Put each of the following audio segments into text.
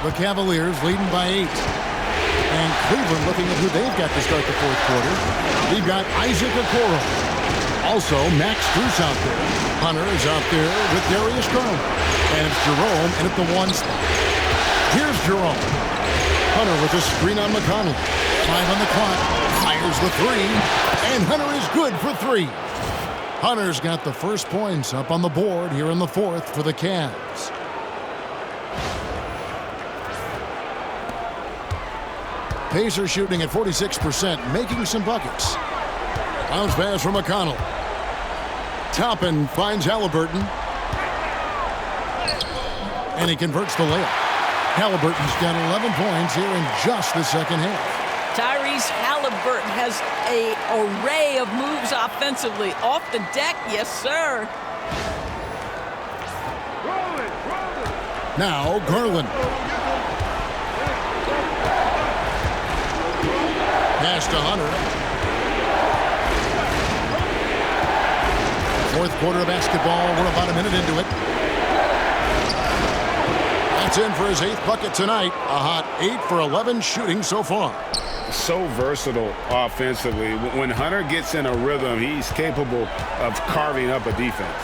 The Cavaliers leading by 8. And Cleveland looking at who they've got to start the fourth quarter. We've got Isaac Okoro. Also, Max Strus out there. Hunter is out there with Darius Garland. And it's Jerome in at the 1 spot. Here's Jerome. Hunter with a screen on McConnell. 5 on the clock. Fires the 3. And Hunter is good for 3. Hunter's got the first points up on the board here in the fourth for the Cavs. Pacers shooting at 46%, making some buckets. Bounce pass from McConnell. Toppin finds Halliburton. And he converts the layup. Halliburton's got 11 points here in just the second half. Tyrese Halliburton has an array of moves offensively. Off the deck, yes, sir. Now, Garland. Pass to Hunter. Fourth quarter of basketball. We're about a minute into it. That's in for his 8th bucket tonight. A hot 8 for 11 shooting so far. So versatile offensively. When Hunter gets in a rhythm, he's capable of carving up a defense.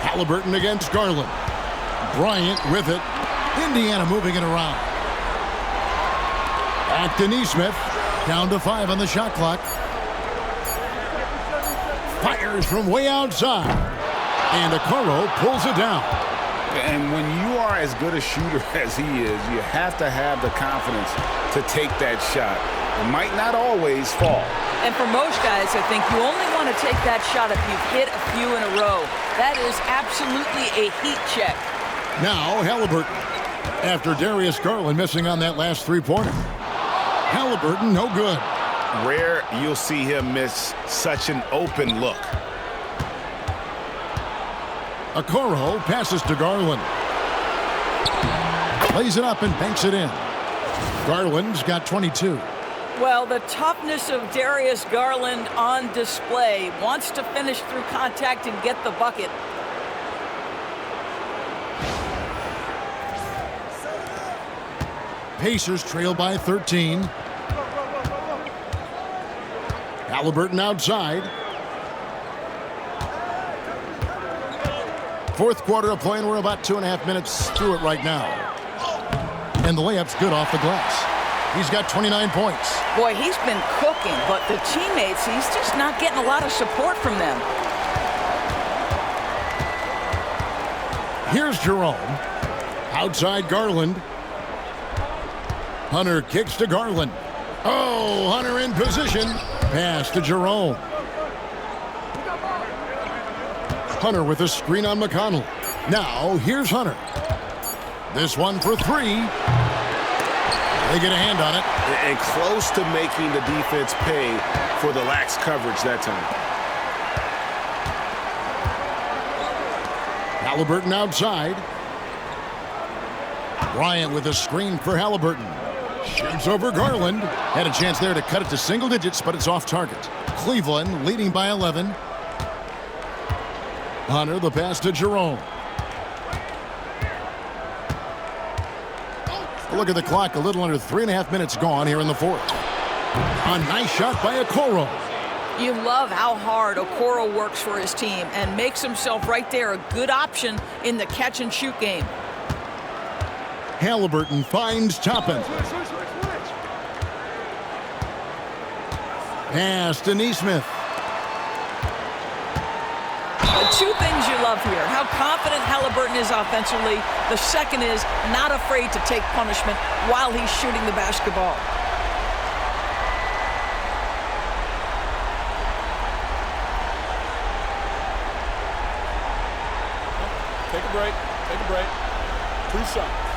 Halliburton against Garland. Bryant with it. Indiana moving it around. Back to Nesmith. Down to 5 on the shot clock. Fires from way outside. And Okoro pulls it down. And when you are as good a shooter as he is, you have to have the confidence to take that shot. It might not always fall. And for most guys, I think you only want to take that shot if you've hit a few in a row. That is absolutely a heat check. Now Halliburton. After Darius Garland missing on that last three-pointer. Halliburton, no good. Rare you'll see him miss such an open look. Okoro passes to Garland. Plays it up and banks it in. Garland's got 22. Well, the toughness of Darius Garland on display. Wants to finish through contact and get the bucket. Pacers trail by 13. Halliburton outside. Fourth quarter of play, and we're about 2.5 minutes through it right now. And the layup's good off the glass. He's got 29 points. Boy, he's been cooking, but the teammates, he's just not getting a lot of support from them. Here's Jerome. Outside Garland. Hunter kicks to Garland. Oh, Hunter in position. Pass to Jerome. Hunter with a screen on McConnell. Now, here's Hunter. This one for 3. They get a hand on it. And close to making the defense pay for the lax coverage that time. Halliburton outside. Bryant with a screen for Halliburton. Shoots over Garland. Had a chance there to cut it to single digits, but it's off target. Cleveland leading by 11. Hunter, the pass to Jerome. Look at the clock, a little under 3.5 minutes gone here in the fourth. A nice shot by Okoro. You love how hard Okoro works for his team and makes himself right there a good option in the catch-and-shoot game. Halliburton finds Toppin. Pass to Nesmith. The two things you love here, how confident Halliburton is offensively. The second is not afraid to take punishment while he's shooting the basketball. Take a break. Take a break. 2 shots.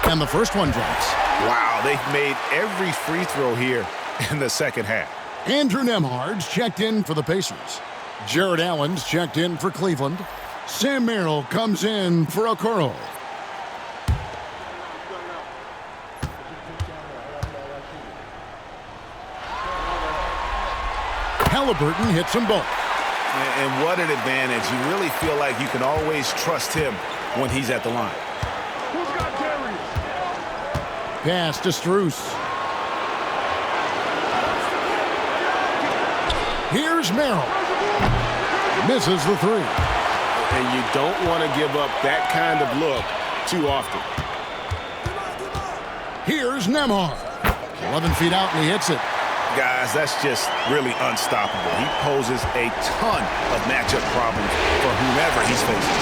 And the first one drops. Wow, they've made every free throw here in the second half. Andrew Nembhard's checked in for the Pacers. Jared Allen's checked in for Cleveland. Sam Merrill comes in for Okoro. Halliburton hits them both. And what an advantage. You really feel like you can always trust him when he's at the line. Pass to Strus. Here's Merrill. Misses the three. And you don't want to give up that kind of look too often. Here's Nembhard. 11 feet out, and he hits it. Guys, that's just really unstoppable. He poses a ton of matchup problems for whomever he's facing.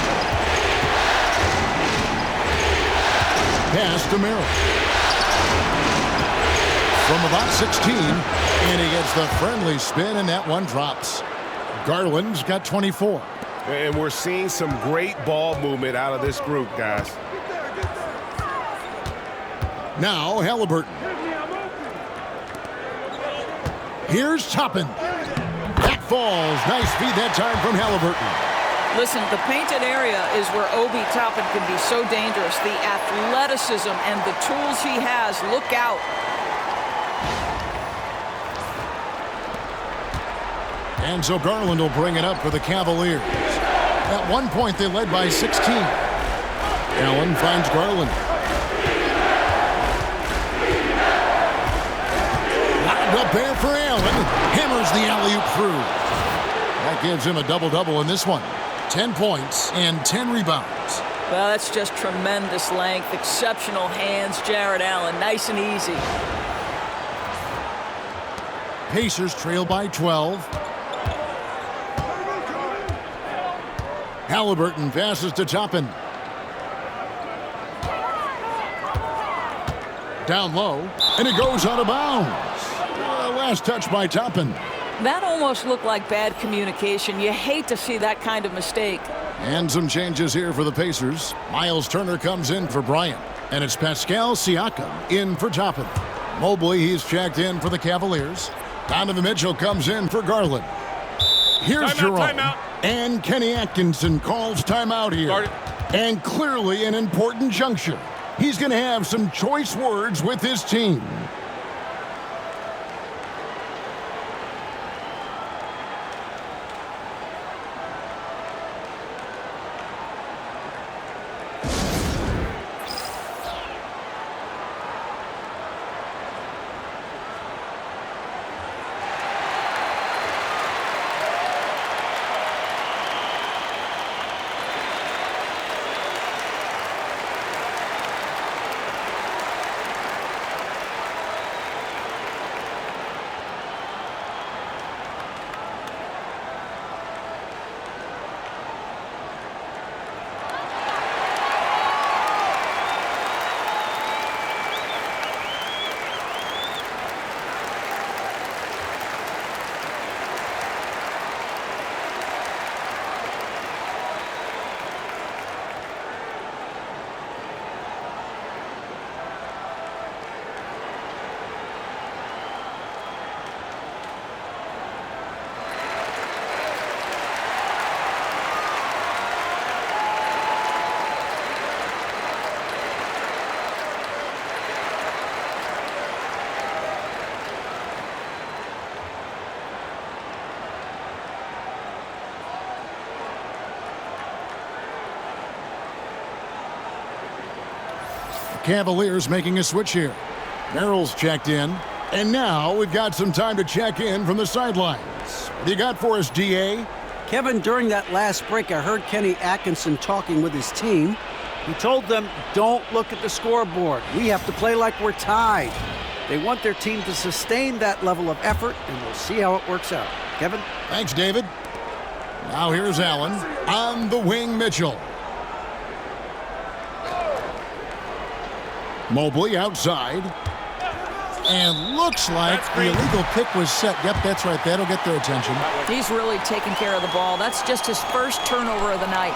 Pass to Merrill. From about 16, and he gets the friendly spin, and that one drops. Garland's got 24. And we're seeing some great ball movement out of this group, guys. Now Halliburton. Here's Toppin. That falls. Nice feed that time from Halliburton. Listen, the painted area is where Obi Toppin can be so dangerous. The athleticism and the tools he has. Look out. And so Garland will bring it up for the Cavaliers. At one point, they led by 16. Allen finds Garland. Locked up there for Allen. Hammers the alley-oop through. That gives him a double-double in this one. 10 points and 10 rebounds. Well, that's just tremendous length, exceptional hands, Jared Allen. Nice and easy. Pacers trail by 12. Halliburton passes to Toppin. Down low, and it goes out of bounds. Last touch by Toppin. That almost looked like bad communication. You hate to see that kind of mistake. And some changes here for the Pacers. Miles Turner comes in for Bryant, and it's Pascal Siakam in for Toppin. Mobley, he's checked in for the Cavaliers. Donovan Mitchell comes in for Garland. Here's Jerome. Timeout. And Kenny Atkinson calls timeout here. Started. And clearly an important juncture. He's going to have some choice words with his team. Cavaliers making a switch here. Merrill's checked in. And now we've got some time to check in from the sidelines. What do you got for us, DA? Kevin, during that last break, I heard Kenny Atkinson talking with his team. He told them, don't look at the scoreboard. We have to play like we're tied. They want their team to sustain that level of effort, and we'll see how it works out. Kevin? Thanks, David. Now here's Allen. On the wing, Mitchell. Mobley outside. And looks like the illegal pick was set. Yep, that's right. That'll get their attention. He's really taking care of the ball. That's just his first turnover of the night.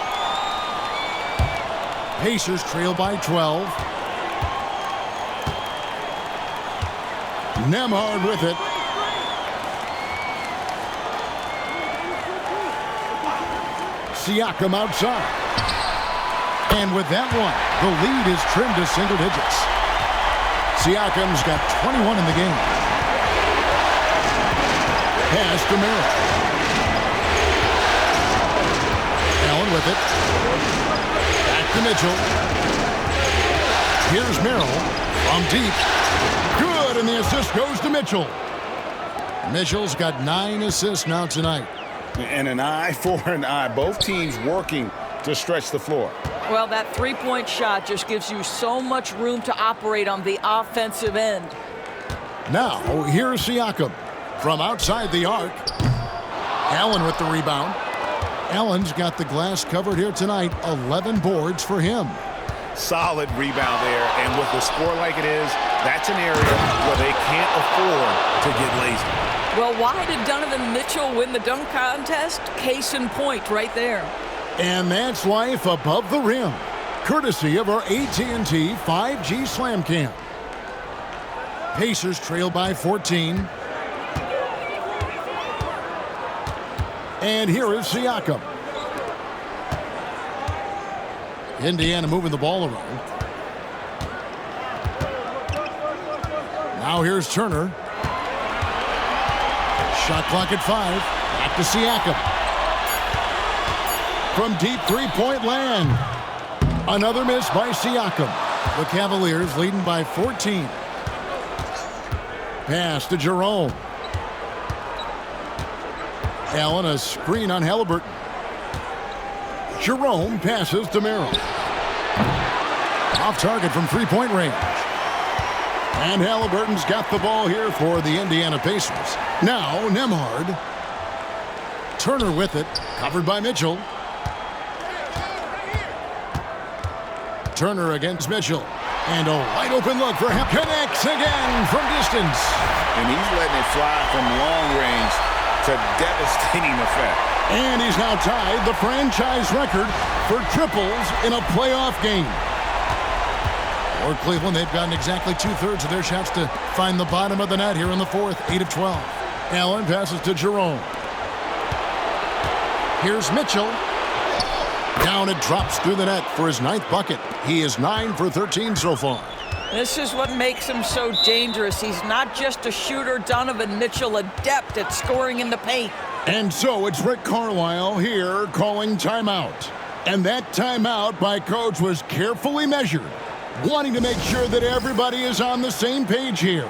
Pacers trail by 12. Nembhard with it. Siakam outside. And with that one, the lead is trimmed to single digits. Siakam's got 21 in the game. Pass to Merrill. Allen with it. Back to Mitchell. Here's Merrill from deep. Good, and the assist goes to Mitchell. Mitchell's got 9 assists now tonight. And an eye for an eye. Both teams working to stretch the floor. Well, that three-point shot just gives you so much room to operate on the offensive end. Now, here's Siakam from outside the arc. Allen with the rebound. Allen's got the glass covered here tonight. 11 boards for him. Solid rebound there, and with the score like it is, that's an area where they can't afford to get lazy. Well, why did Donovan Mitchell win the dunk contest? Case in point right there. And that's life above the rim, courtesy of our AT&T 5G Slam Cam. Pacers trail by 14. And here is Siakam. Indiana moving the ball around. Now here's Turner. Shot clock at 5. Back to Siakam. From deep three-point land. Another miss by Siakam. The Cavaliers leading by 14. Pass to Jerome. Allen, a screen on Haliburton. Jerome passes to Merrill. Off target from three-point range. And Haliburton's got the ball here for the Indiana Pacers. Now Nembhard. Turner with it, covered by Mitchell. Turner against Mitchell. And a wide open look for him. Connects again from distance. And he's letting it fly from long range to devastating effect. And he's now tied the franchise record for triples in a playoff game. For Cleveland, they've gotten exactly 2/3 of their shots to find the bottom of the net here in the fourth, 8 of 12. Allen passes to Jerome. Here's Mitchell. Down it drops through the net for his 9th bucket. He is 9 for 13 so far. This is what makes him so dangerous. He's not just a shooter. Donovan Mitchell, adept at scoring in the paint. And so it's Rick Carlisle here calling timeout. And that timeout by Coach was carefully measured, wanting to make sure that everybody is on the same page here.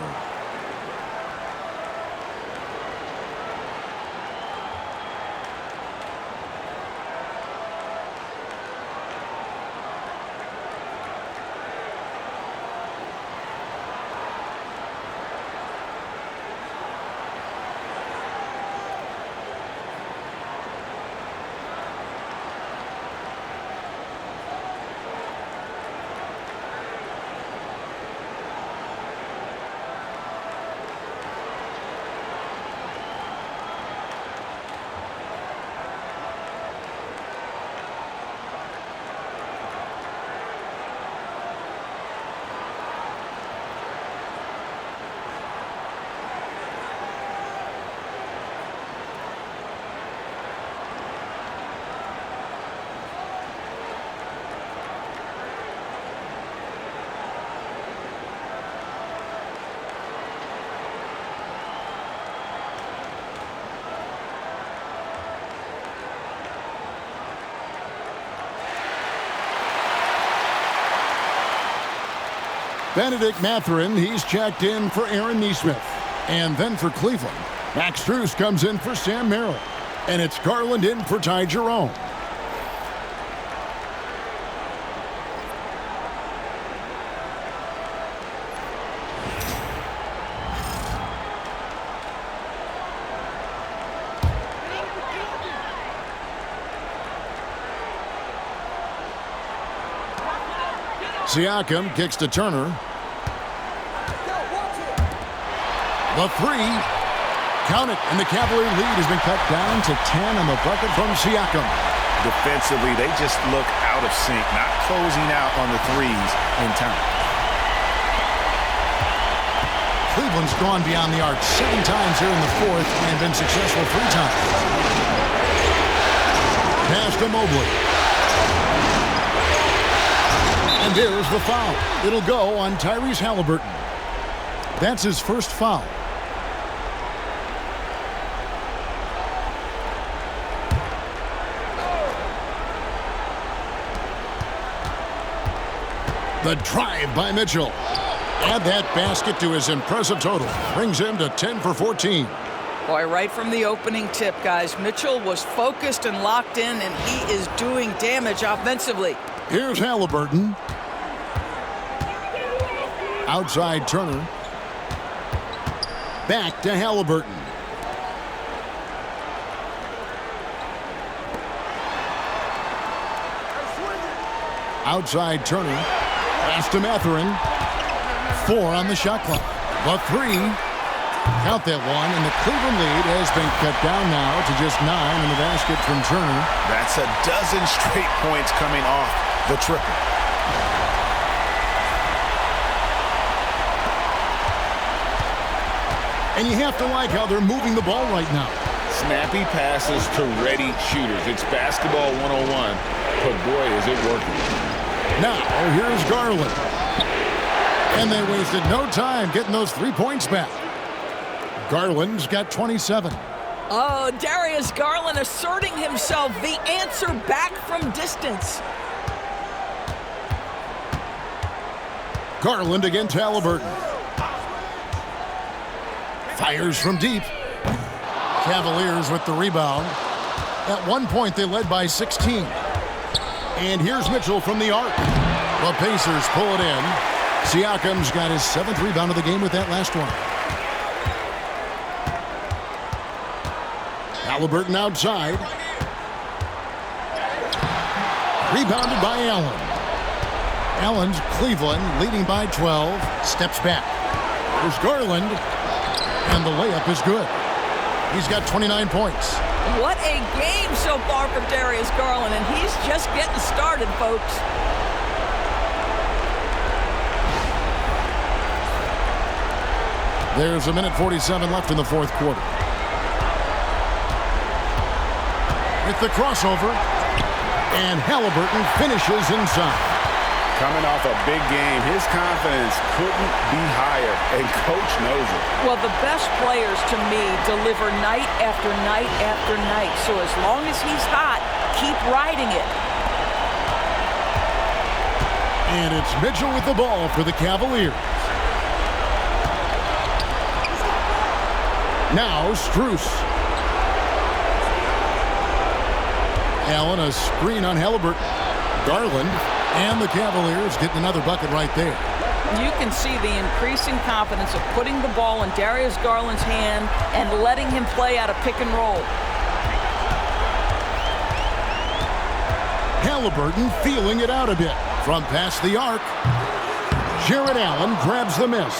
Benedict Mathurin, he's checked in for Aaron Nesmith. And then for Cleveland, Max Strus comes in for Sam Merrill. And it's Garland in for Ty Jerome. Siakam kicks to Turner. The three. Count it, and the Cavalier lead has been cut down to 10 on the bucket from Siakam. Defensively, they just look out of sync, not closing out on the threes in time. Cleveland's gone beyond the arc 7 times here in the fourth and been successful 3 times. Pass to Mobley. And there's the foul. It'll go on Tyrese Haliburton. That's his first foul. The drive by Mitchell. Add that basket to his impressive total. Brings him to 10 for 14. Boy, right from the opening tip, guys, Mitchell was focused and locked in, and he is doing damage offensively. Here's Halliburton. Outside Turner. Back to Halliburton. Outside Turner. Pass to Mathurin. 4 on the shot clock. The 3. Count that one, and the Cleveland lead has been cut down now to just 9 in the basket from Turner. That's a dozen straight points coming off the triple. And you have to like how they're moving the ball right now. Snappy passes to ready shooters. It's basketball 101, but boy, is it working. Now, here's Garland. And they wasted no time getting those 3 points back. Garland's got 27. Oh, Darius Garland asserting himself, the answer back from distance. Garland against Halliburton. Fires from deep. Cavaliers with the rebound. At one point, they led by 16. And here's Mitchell from the arc. The Pacers pull it in. Siakam's got his 7th rebound of the game with that last one. Halliburton outside. Rebounded by Allen. Allen's Cleveland leading by 12. Steps back. There's Garland. And the layup is good. He's got 29 points. What a game so far for Darius Garland, and he's just getting started, folks. There's a minute 47 left in the 4th quarter. With the crossover, and Halliburton finishes inside. Coming off a big game, his confidence couldn't be higher, and Coach knows it. Well, the best players, to me, deliver night after night after night. So as long as he's hot, keep riding it. And it's Mitchell with the ball for the Cavaliers. Now, Strus. Allen, a screen on Halliburton. Garland, and the Cavaliers getting another bucket right there. You can see the increasing confidence of putting the ball in Darius Garland's hand and letting him play out of pick and roll. Halliburton feeling it out a bit. From past the arc, Jared Allen grabs the miss.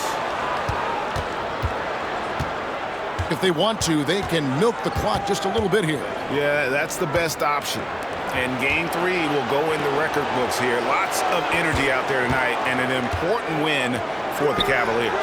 If they want to, they can milk the clock just a little bit here. Yeah, that's the best option. And Game 3 will go in the record books here. Lots of energy out there tonight, and an important win for the Cavaliers.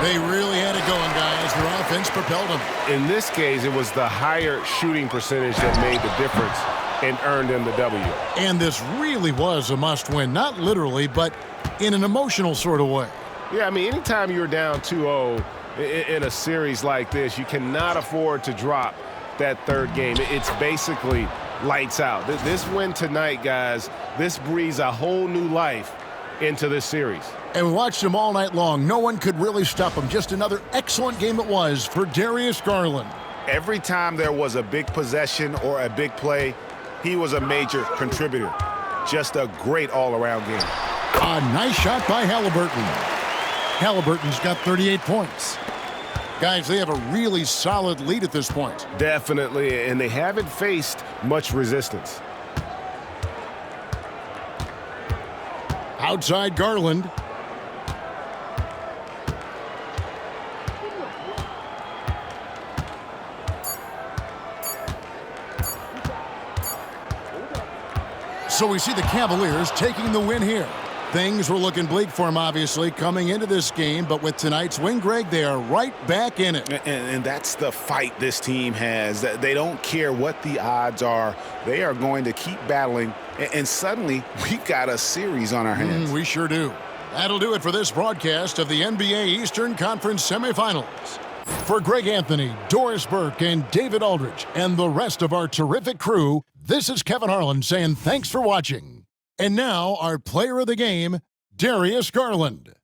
They really had it going, guys. Their offense propelled them. In this case, it was the higher shooting percentage that made the difference and earned them the W. And this really was a must-win. Not literally, but in an emotional sort of way. Yeah, I mean, anytime you're down 2-0 in a series like this, you cannot afford to drop that third game. It's basically lights out. This win tonight, guys, this breathes a whole new life into this series. And we watched him all night long. No one could really stop him. Just another excellent game it was for Darius Garland. Every time there was a big possession or a big play, he was a major contributor. Just a great all-around game. A nice shot by Halliburton. Halliburton's got 38 points. Guys, they have a really solid lead at this point. Definitely, and they haven't faced much resistance. Outside Garland. So we see the Cavaliers taking the win here. Things were looking bleak for them, obviously, coming into this game. But with tonight's win, Greg, they are right back in it. And that's the fight this team has. They don't care what the odds are. They are going to keep battling. And suddenly, we've got a series on our hands. We sure do. That'll do it for this broadcast of the NBA Eastern Conference semifinals. For Greg Anthony, Doris Burke, and David Aldridge, and the rest of our terrific crew, this is Kevin Harlan saying thanks for watching. And now, our player of the game, Darius Garland.